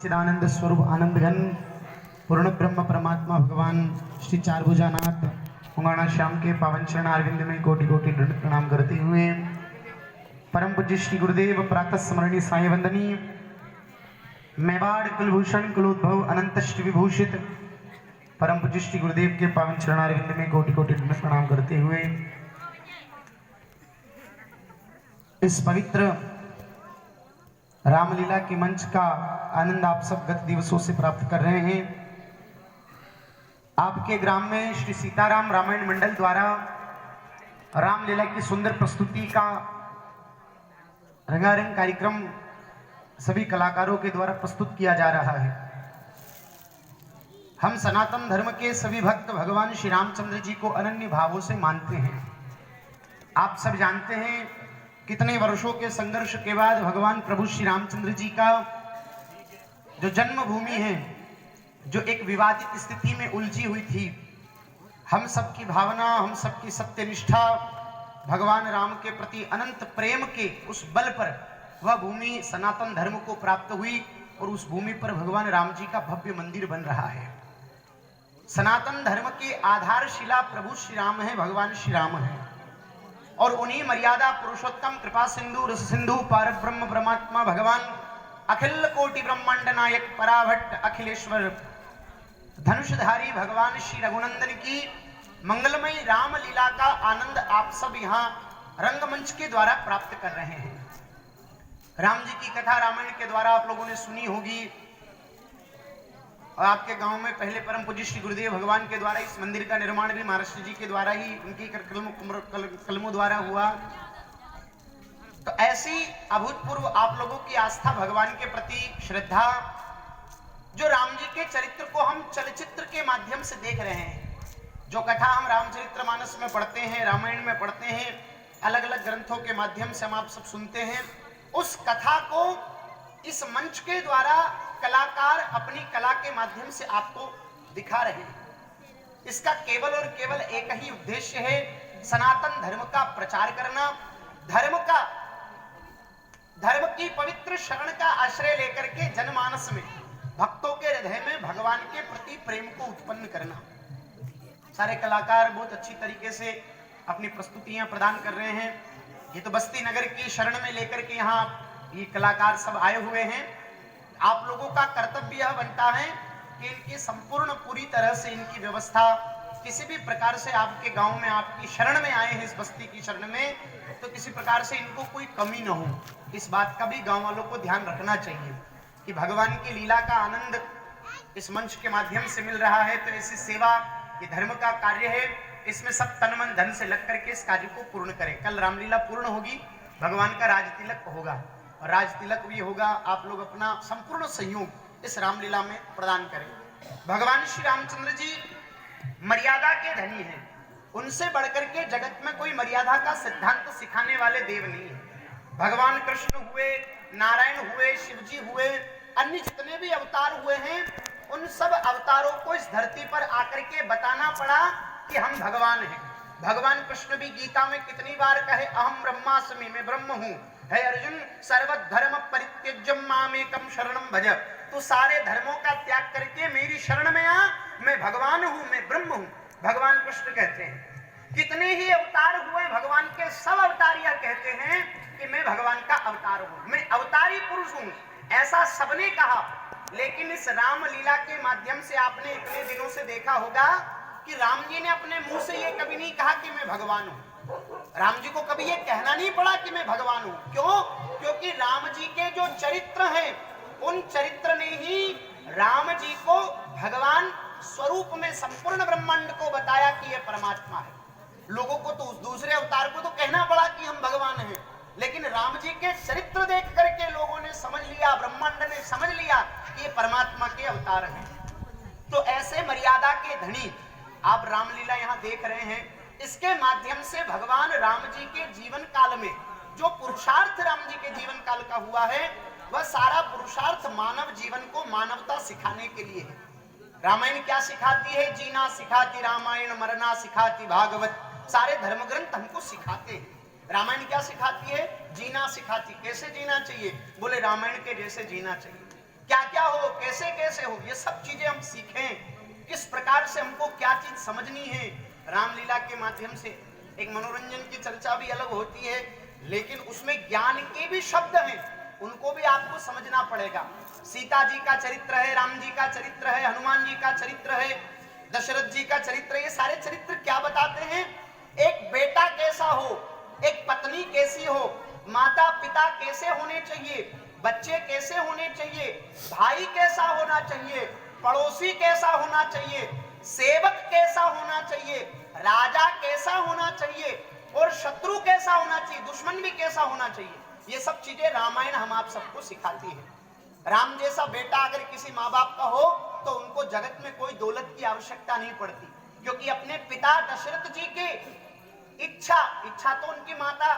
चिदानंद स्वरूप आनंद घन पूर्ण ब्रह्म परमात्मा भगवान श्री चारभुजानाथ उंगाणा श्याम के पावन चरण अरविंद में कोटि कोटि दंड प्रणाम करते हुए परम पूज्य श्री गुरुदेव प्रातः स्मरणीय साई वंदनीय मेवाड़ कुलभूषण कुलोद्भव अनंत श्री विभूषित परम पूज्य श्री गुरुदेव के पावन चरण अरविंद में कोटि कोटि दंड प्रणाम करते हुए इस पवित्र रामलीला के मंच का आनंद आप सब गत दिवसों से प्राप्त कर रहे हैं। आपके ग्राम में श्री सीताराम रामायण मंडल द्वारा रामलीला की सुंदर प्रस्तुति का रंगारंग कार्यक्रम सभी कलाकारों के द्वारा प्रस्तुत किया जा रहा है। हम सनातन धर्म के सभी भक्त भगवान श्री रामचंद्र जी को अनन्य भावों से मानते हैं। आप सब जानते हैं कितने वर्षों के संघर्ष के बाद भगवान प्रभु श्री रामचंद्र जी का जो जन्मभूमि है, जो एक विवादित स्थिति में उलझी हुई थी, हम सबकी भावना, हम सबकी सत्यनिष्ठा, भगवान राम के प्रति अनंत प्रेम के उस बल पर वह भूमि सनातन धर्म को प्राप्त हुई और उस भूमि पर भगवान राम जी का भव्य मंदिर बन रहा है। सनातन धर्म के आधारशिला प्रभु श्री राम है, भगवान श्री राम है और उन्हीं मर्यादा पुरुषोत्तम कृपा सिंधु रस सिंधु पार ब्रह्म परमात्मा भगवान अखिल कोटि ब्रह्मांड नायक पराभट्ट अखिलेश्वर धनुषधारी भगवान श्री रघुनंदन की मंगलमय रामलीला का आनंद आप सब यहाँ रंगमंच के द्वारा प्राप्त कर रहे हैं। राम जी की कथा रामायण के द्वारा आप लोगों ने सुनी होगी और आपके गांव में पहले परम पूज्य श्री गुरुदेव भगवान के द्वारा इस मंदिर का निर्माण भी महाराष्ट्र जी के द्वारा ही उनकी कलमों द्वारा हुआ। तो ऐसी अभूतपूर्व आप लोगों की आस्था, भगवान के प्रति श्रद्धा, जो राम जी के चरित्र को हम चलचित्र के माध्यम से देख रहे हैं, जो कथा हम रामचरितमानस में पढ़ते हैं, रामायण में पढ़ते हैं, अलग अलग ग्रंथों के माध्यम से हम आप सब सुनते हैं, उस कथा को इस मंच के द्वारा कलाकार अपनी कला के माध्यम से आपको दिखा रहे हैं। इसका केवल और केवल एक ही उद्देश्य है, सनातन धर्म का प्रचार करना, धर्म की पवित्र शरण का आश्रय लेकर के जनमानस में, भक्तों के हृदय में भगवान के प्रति प्रेम को उत्पन्न करना। सारे कलाकार बहुत अच्छी तरीके से अपनी प्रस्तुतियां प्रदान कर रहे हैं। ये तो बस्ती नगर की शरण में लेकर के यहाँ ये कलाकार सब आए हुए हैं। आप लोगों का कर्तव्य यह बनता है कि इनकी संपूर्ण पूरी तरह से इनकी व्यवस्था, किसी भी प्रकार से आपके गांव में आपकी शरण में आए हैं, इस बस्ती की शरण में, तो किसी प्रकार से इनको कोई कमी न हो, इस बात का भी गांव वालों को ध्यान रखना चाहिए कि भगवान की लीला का आनंद इस मंच के माध्यम से मिल रहा है। तो ऐसी सेवा, ये धर्म का कार्य है, इसमें सब तन मन धन से लग करके इस कार्य को पूर्ण करें। कल रामलीला पूर्ण होगी, भगवान का राज तिलक होगा और राज तिलक भी होगा। आप लोग अपना संपूर्ण सहयोग इस रामलीला में प्रदान करें। भगवान श्री रामचंद्र जी मर्यादा के धनी हैं, उनसे बढ़कर के जगत में कोई मर्यादा का सिद्धांत सिखाने वाले देव नहीं है। भगवान कृष्ण हुए, नारायण हुए, शिव जी हुए, अन्य जितने भी अवतार हुए हैं, उन सब अवतारों को इस धरती पर आकर के बताना पड़ा कि हम भगवान हैं। भगवान कृष्ण भी गीता में कितनी बार कहे, अहम ब्रह्मास्मि, मैं ब्रह्म हूं। है अर्जुन, सर्वधर्म परित्यज्य मामेकम शरणम भज, तू सारे धर्मों का त्याग करके मेरी शरण में आ, मैं भगवान हूं, मैं ब्रह्म हूं। भगवान कृष्ण कहते हैं। कितने ही अवतार हुए, भगवान के सब अवतार यह कहते हैं कि मैं भगवान का अवतार हूं, मैं अवतारी पुरुष हूं, ऐसा सबने कहा। लेकिन इस रामलीला के माध्यम से आपने इतने दिनों से देखा होगा कि राम जी ने अपने मुंह से ये कभी नहीं कहा कि मैं भगवान हूं। राम जी को कभी ये कहना नहीं पड़ा कि मैं भगवान हूं। क्यों? क्योंकि राम जी के जो चरित्र हैं, उन चरित्र ने ही राम जी को भगवान स्वरूप में संपूर्ण ब्रह्मांड को बताया कि ये परमात्मा है। लोगों को तो दूसरे अवतार को तो कहना पड़ा कि हम भगवान हैं, लेकिन राम जी के चरित्र देख करके लोगों ने समझ लिया, ब्रह्मांड ने समझ लिया कि ये परमात्मा के अवतार हैं। तो ऐसे मर्यादा के धनी आप रामलीला यहाँ देख रहे हैं। इसके माध्यम से भगवान राम जी के जीवन काल में जो पुरुषार्थ राम जी के जीवन काल का हुआ है, वह सारा पुरुषार्थ मानव जीवन को मानवता सिखाने के लिए है। रामायण क्या सिखाती है? जीना सिखाती रामायण, मरना सिखाती भागवत। सारे धर्म ग्रंथ हमको सिखाते हैं। रामायण क्या सिखाती है? जीना सिखाती। कैसे जीना चाहिए? बोले रामायण के जैसे जीना चाहिए। क्या क्या हो, कैसे कैसे हो, ये सब चीजें हम सीखें, किस प्रकार से हमको क्या चीज समझनी है। रामलीला के माध्यम से एक मनोरंजन की चर्चा भी अलग होती है, लेकिन उसमें ज्ञान के भी शब्द हैं, उनको भी आपको समझना पड़ेगा। सीता जी का चरित्र है, राम जी का चरित्र है, हनुमान जी का चरित्र है, दशरथ जी का चरित्र, ये सारे चरित्र क्या बताते हैं? एक बेटा कैसा हो, एक पत्नी कैसी हो, माता पिता कैसे होने चाहिए, बच्चे कैसे होने चाहिए, भाई कैसा होना चाहिए, पड़ोसी कैसा होना चाहिए, सेवक कैसा होना चाहिए, राजा कैसा होना चाहिए और शत्रु कैसा होना चाहिए, दुश्मन भी कैसा होना चाहिए, ये सब चीजें रामायण हम आप सबको सिखाती है। राम जैसा बेटा अगर किसी माँ बाप का हो तो उनको जगत में कोई दौलत की आवश्यकता नहीं पड़ती, क्योंकि अपने पिता दशरथ जी की इच्छा तो उनकी माता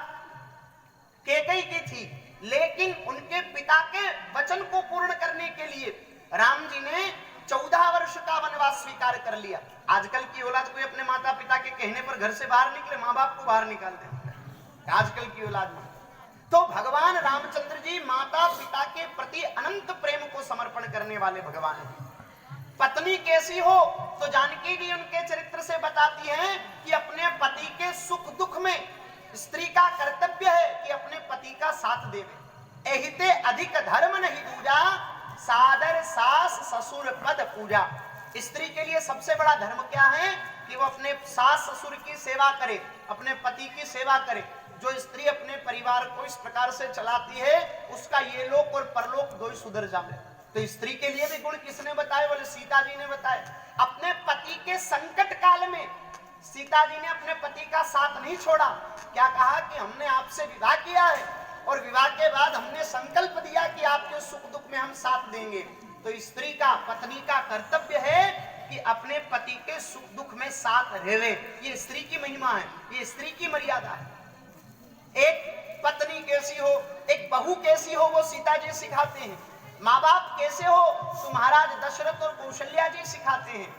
कैकेयी की थी, लेकिन उनके पिता के वचन को पूर्ण करने के लिए राम जी ने 14 वर्ष का वनवास स्वीकार कर लिया। आजकल की औलाद कोई अपने माता पिता के कहने पर घर से बाहर निकले, माँ बाप को बाहर निकाल देते आजकल की औलाद में। तो भगवान रामचंद्र जी माता पिता के प्रति अनंत प्रेम को समर्पण करने वाले भगवान हैं। पत्नी कैसी हो तो जानकी जी उनके चरित्र से बताती हैं कि अपने पति के सुख दुख में स्त्री का कर्तव्य है कि अपने पति का साथ देवे। एहिते अधिक धर्म नहीं दूजा, सादर सास ससुर पद पूजा। स्त्री के लिए सबसे बड़ा धर्म क्या है कि वो अपने सास ससुर की सेवा करे, अपने पति की सेवा करे। जो स्त्री अपने परिवार को इस प्रकार से चलाती है उसका ये लोक और परलोक दो ही सुधर जाए। तो स्त्री के लिए भी गुण किसने बताए? बोले सीता जी ने बताए। अपने पति के संकट काल में सीता जी ने अपने पति का साथ नहीं छोड़ा। क्या कहा कि हमने आपसे विवाह किया है और विवाह के बाद हमने संकल्प दिया कि आपके सुख दुख में हम साथ देंगे। तो स्त्री का, पत्नी का कर्तव्य है कि अपने पति के सुख दुख में साथ रहे। ये स्त्री की महिमा है, ये स्त्री की मर्यादा है। एक पत्नी कैसी हो, एक बहू कैसी हो, वो सीता जी सिखाते हैं। माँ बाप कैसे हो तो महाराज दशरथ और कौशल्या जी सिखाते हैं।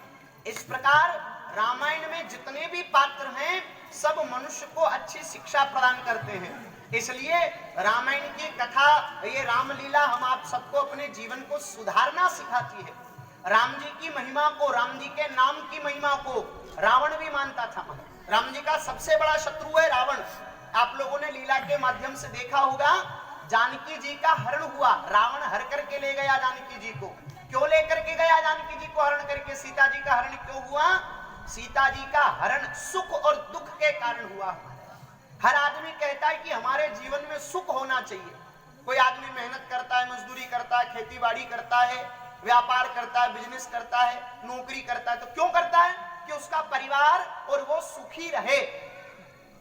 इस प्रकार रामायण में जितने भी पात्र हैं सब मनुष्य को अच्छी शिक्षा प्रदान करते हैं। इसलिए रामायण की कथा, ये रामलीला हम आप सबको अपने जीवन को सुधारना सिखाती है। राम जी की महिमा को, राम जी के नाम की महिमा को रावण भी मानता था। राम जी का सबसे बड़ा शत्रु है रावण। आप लोगों ने लीला के माध्यम से देखा होगा, जानकी जी का हरण हुआ, रावण हर करके ले गया जानकी जी को। क्यों लेकर के गया जानकी जी को हरण करके? सीता जी का हरण क्यों हुआ? सीता जी का हरण सुख और दुख के कारण हुआ। हर आदमी कहता है कि हमारे जीवन में सुख होना चाहिए। कोई आदमी मेहनत करता है, मजदूरी करता है, खेती बाड़ी करता है, व्यापार करता है, बिजनेस करता है, नौकरी करता है, तो क्यों करता है? कि उसका परिवार और वो सुखी रहे।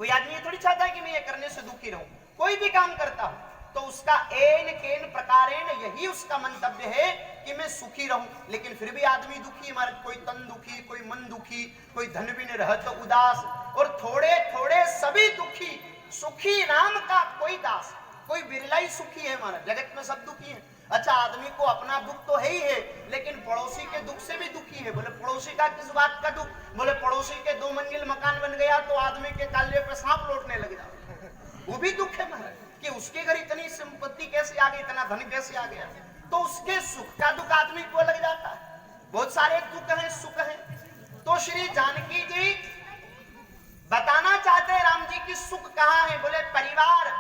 कोई आदमी ये थोड़ी चाहता है कि मैं ये करने से दुखी रहूं। कोई भी काम करता हूं तो उसका एन केन प्रकारेण यही उसका मंतव्य है कि मैं सुखी रहूं। लेकिन फिर भी आदमी दुखी, हमारे कोई तन दुखी, कोई मन दुखी, कोई धन भी नहीं रहत तो उदास, और थोड़े थोड़े सभी दुखी। सुखी राम का कोई दास, कोई बिरला ही सुखी है। हमारा जगत में सब दुखी है। अच्छा, आदमी को अपना दुख तो है ही है, लेकिन पड़ोसी के दुख से भी दुखी है। बोले पड़ोसी का किस बात का दुख? बोले पड़ोसी के 2 मंजिल मकान बन गया तो आदमी के काले पे सांप लौटने लग जाता, वो भी दुख है महाराज कि उसके घर इतनी संपत्ति कैसे आ गई, इतना धन कैसे आ गया। तो उसके सुख का दुख आदमी को लग जाता है। बहुत सारे दुख हैं, सुख हैं। तो श्री जानकी जी बताना चाहते हैं राम जी की सुख कहाँ है। बोले परिवार,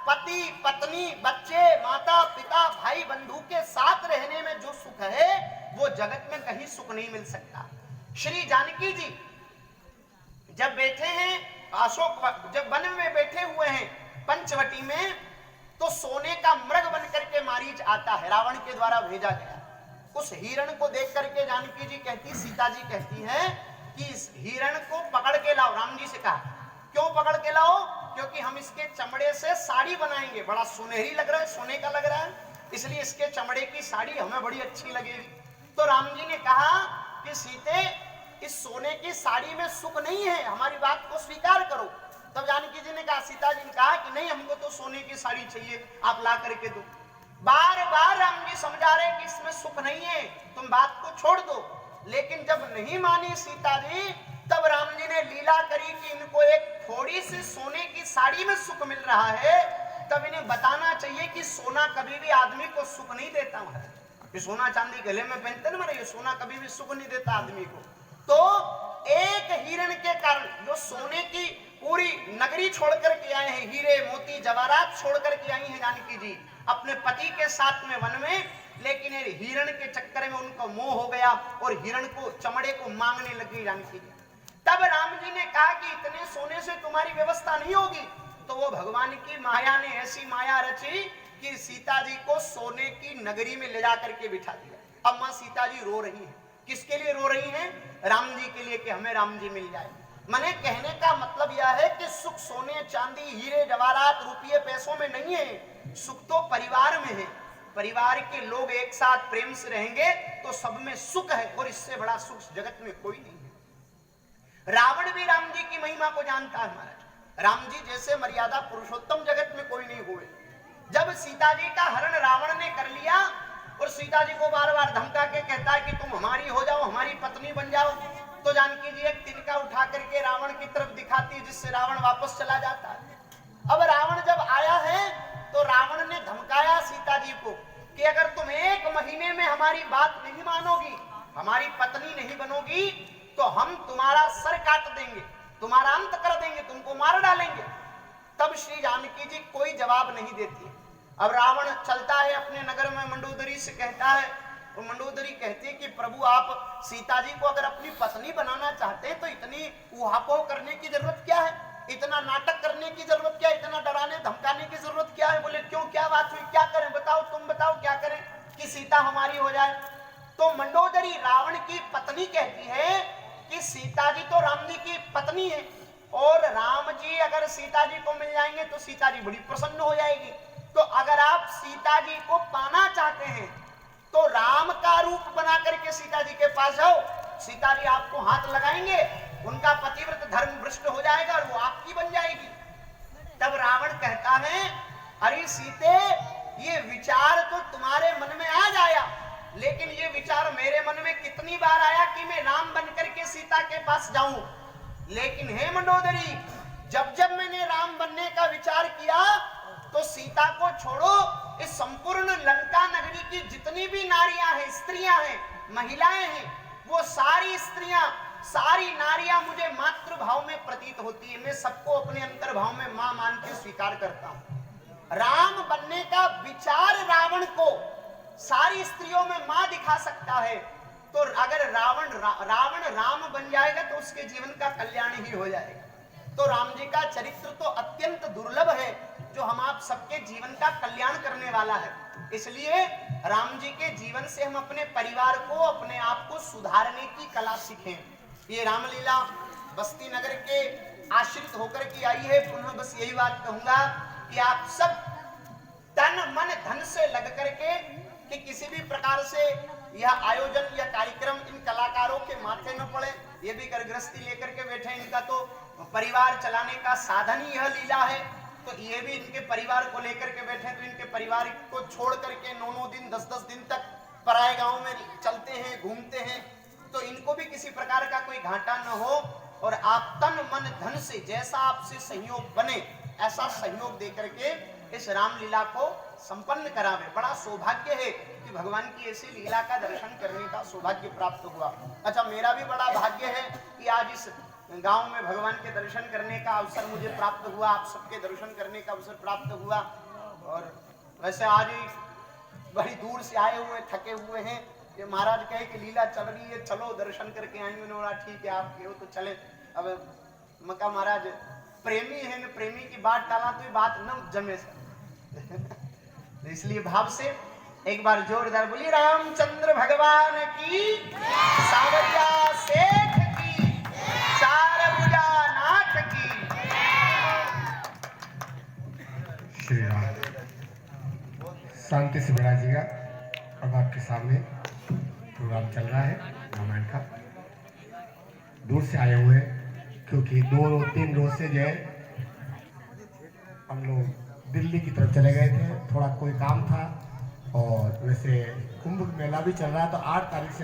पति पत्नी, बच्चे, माता पिता, भाई बंधु के साथ रहने में जो सुख है वो जगत में कहीं सुख नहीं मिल सकता। श्री जानकी जी जब बैठे हैं अशोक, जब वन में बैठे हुए हैं पंचवटी में, तो सोने का मृग बन करके मारीच आता है, रावण के द्वारा भेजा गया। उस हिरण को देख करके जानकी जी कहती, सीता जी कहती हैं कि इस हिरण को पकड़ के लाओ। राम जी से कहा, क्यों पकड़ के लाओ? क्योंकि हम इसके चमड़े से साड़ी बनाएंगे। बड़ा सुनहरी लग रहा है, सोने का लग रहा है, इसलिए इसके चमड़े की साड़ी हमें बड़ी अच्छी लगेगी। तो राम जी ने कहा कि सीते, इस सोने की साड़ी में सुख नहीं है, हमारी बात को स्वीकार करो। तब जानकी जी ने कहा, सीता जी ने कहा कि नहीं, हमको तो सोने की साड़ी चाहिए, आप ला करके दो। बार बार राम जी समझा रहे कि इसमें सुख नहीं है, तुम बात को छोड़ दो। लेकिन जब नहीं मानी सीता जी, तब राम जी ने लीला करी कि इनको एक थोड़ी सी सोने की साड़ी में सुख मिल रहा है, तब इन्हें बताना चाहिए कि सोना कभी भी आदमी को सुख नहीं देता है। ये सोना चांदी गले में पहनते ना, ये सोना कभी भी सुख नहीं देता आदमी को। तो एक हिरण के कारण जो सोने की पूरी नगरी छोड़ करके आए हैं, हीरे मोती जवाहरात छोड़ करके आई हैं जानकी जी अपने पति के साथ में वन में, लेकिन हिरण के चक्कर में उनको मोह हो गया और हिरण को चमड़े को मांगने लगी जानकी जी। तब राम जी ने कहा कि इतने सोने से तुम्हारी व्यवस्था नहीं होगी। तो वो भगवान की माया ने ऐसी माया रची कि सीता जी को सोने की नगरी में ले जा करके बिठा दिया। अब मां सीता जी रो रही है। किसके लिए रो रही हैं? राम जी के लिए, कि हमें राम जी मिल जाए। मैंने कहने का मतलब यह है कि सुख सोने चांदी हीरे जवाहरात रुपये पैसों में नहीं है, सुख तो परिवार में है। परिवार के लोग एक साथ प्रेम से रहेंगे तो सब में सुख है, और इससे बड़ा सुख जगत में कोई नहीं है। रावण भी राम जी की महिमा को जानता है महाराज। राम जी जैसे मर्यादा पुरुषोत्तम जगत में कोई नहीं हुए। जब सीता जी का हरण रावण ने कर लिया और सीता जी को बार बार धमका के कहता है कि तुम हमारी हो जाओ, हमारी पत्नी बन जाओ, तो जानकी जी एक तिनका उठा करके रावण की तरफ दिखाती है, जिससे रावण वापस चला जाता है। अब रावण जब आया है तो रावण ने धमकाया सीता जी को कि अगर तुम 1 महीने में हमारी बात नहीं मानोगी, हमारी पत्नी नहीं बनोगी, तो हम तुम्हारा सर काट देंगे, तुम्हारा अंत कर देंगे, तुमको मार डालेंगे। तब श्री जानकी जी कोई जवाब नहीं देती। अब रावण चलता है अपने नगर में, मंडोदरी से कहता है, और मंडोदरी कहती है कि प्रभु आप सीता जी को अगर अपनी पत्नी बनाना चाहते हैं तो इतनी उहापोह करने की जरूरत क्या है, इतना नाटक करने की जरूरत क्या है, इतना डराने धमकाने की जरूरत क्या है। बोले क्यों, क्या बात हुई, क्या करें, बताओ, तुम बताओ क्या करें कि सीता हमारी हो जाए। तो मंडोदरी रावण की पत्नी कहती है कि सीता जी तो राम जी की पत्नी है, और राम जी अगर सीता जी को मिल जाएंगे तो सीता जी बड़ी प्रसन्न हो जाएगी। तो अगर आप सीता जी को पाना चाहते हैं तो राम का रूप बना करके सीता जी के पास जाओ, सीता जी आपको हाथ लगाएंगे, उनका पतिव्रत धर्म भ्रष्ट हो जाएगा और वो आपकी बन जाएगी। तब रावण कहता है, अरे सीते, ये विचार तो तुम्हारे मन में आ जाया, लेकिन ये विचार मेरे मन में कितनी बार आया कि मैं राम बन करके सीता के पास जाऊं, लेकिन हे मंडोदरी, जब जब मैंने राम बनने का विचार किया तो सीता को छोड़ो, इस संपूर्ण लंका नगरी की जितनी भी नारियां हैं, स्त्रियां हैं, महिलाएं हैं, वो सारी स्त्रियां, सारी नारियां मुझे मातृभाव में प्रतीत होती है। मैं सबको अपने अंतर भाव में मां मान के स्वीकार करता हूं। राम बनने का विचार रावण को सारी स्त्रियों में मां दिखा सकता है, तो अगर रावण राम बन जाएगा तो उसके जीवन का कल्याण ही हो जाएगा। तो राम जी का चरित्र तो अत्यंत दुर्लभ है, जो हम आप सबके जीवन का कल्याण करने वाला है। इसलिए राम जी के जीवन से हम अपने परिवार को, अपने आप को सुधारने की कला सीखें। ये रामलीला बस्ती नगर के आश्रित होकर की आई है। पुनः बस यही बात कहूंगा कि आप सब तन मन धन से लग करके, कि किसी भी प्रकार से यह आयोजन या कार्यक्रम इन कलाकारों के माथे न पड़े। ये भी गृहस्थी लेकर के बैठे, इनका तो परिवार चलाने का साधन ही यह लीला है, तो ये भी इनके परिवार को लेकर के बैठे, तो इनके परिवार को छोड़ करके 9-9 दिन 10-10 दिन तक पराए गांव में चलते हैं, घूमते हैं, तो इनको भी किसी प्रकार का कोई घाटा न हो, और आप तन मन धन से जैसा आपसे सहयोग बने ऐसा सहयोग दे करके इस रामलीला को संपन्न करावे। बड़ा सौभाग्य है कि भगवान की ऐसी लीला का दर्शन करने का सौभाग्य प्राप्त हुआ। अच्छा, मेरा भी बड़ा भाग्य है कि आज इस गांव में भगवान के दर्शन करने का अवसर मुझे प्राप्त हुआ, आप सबके दर्शन करने का अवसर प्राप्त हुआ। और वैसे आज ही बड़ी दूर से आए हुए, थके हुए हैं, ये महाराज कहे कि लीला चल रही है, चलो दर्शन करके आएंगे। उन्होंने बोला ठीक है, आप कहो तो चले। अब मका महाराज प्रेमी है न, प्रेमी की बात टाला तो ये बात न जमे सर। इसलिए भाव से एक बार जोरदार बोलिए रामचंद्र भगवान की, सावरिया सेठ की, चार भुजा नाथ की। श्री राम। शांति से बैठिएगा। अब आपके सामने प्रोग्राम चल रहा है रामायण का। दूर से आए हुए, क्योंकि 2-3 रोज से जो है हम लोग दिल्ली की तरफ चले गए थे, थोड़ा कोई काम था, और वैसे कुंभ मेला भी चल रहा है, तो 8 तारीख से